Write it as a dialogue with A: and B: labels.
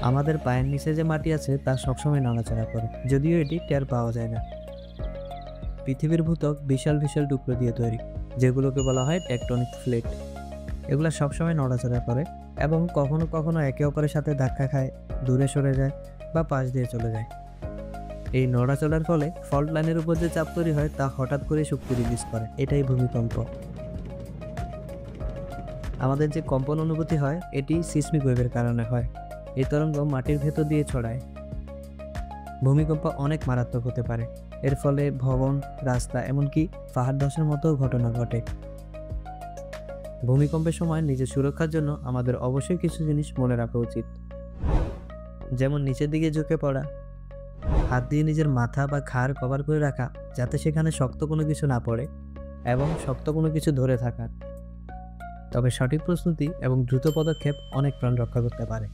A: আমাদের পায়ের নিচে যে মাটি আছে তা সবসময় নড়াচড়া করে, যদিও এটি টের পাওয়া যায় না। পৃথিবীর ভূত্বক বিশাল বিশাল টুকরো দিয়ে তৈরি, যেগুলোকে বলা হয় টেকটনিক প্লেট। এগুলা সবসময় নড়াচড়া করে এবং কখনো কখনো একে অপরের সাথে ধাক্কা খায়, দূরে সরে যায় বা পাশ দিয়ে চলে যায়। এই নড়াচড়ার ফলে ফল্ট লাইনের উপর যে চাপ তৈরি হয় তা হঠাৎ করে শক্তি রিলিজ করে, এটাই ভূমিকম্প। আমাদের যে কম্পন অনুভূতি হয় এটি সিসমিক ওয়েভের কারণে হয়। এই তরঙ্গ মাটির ভেতর দিয়ে ছড়ায়। ভূমিকম্প অনেক মারাত্মক হতে পারে। এর ফলে ভবন, রাস্তা, এমনকি পাহাড় ধসের মতো ঘটনা ঘটে। ভূমিকম্পের সময় নিজের সুরক্ষার জন্য আমাদের অবশ্যই কিছু জিনিস মনে রাখা উচিত, যেমন নিচের দিকে ঝুঁকে পড়া, হাত দিয়ে নিজের মাথা বা ঘাড় কভার করে রাখা যাতে সেখানে শক্ত কোনো কিছু না পড়ে, এবং শক্ত কোনো কিছু ধরে থাকা। তবে সঠিক প্রস্তুতি এবং দ্রুত পদক্ষেপ অনেক প্রাণ রক্ষা করতে পারে।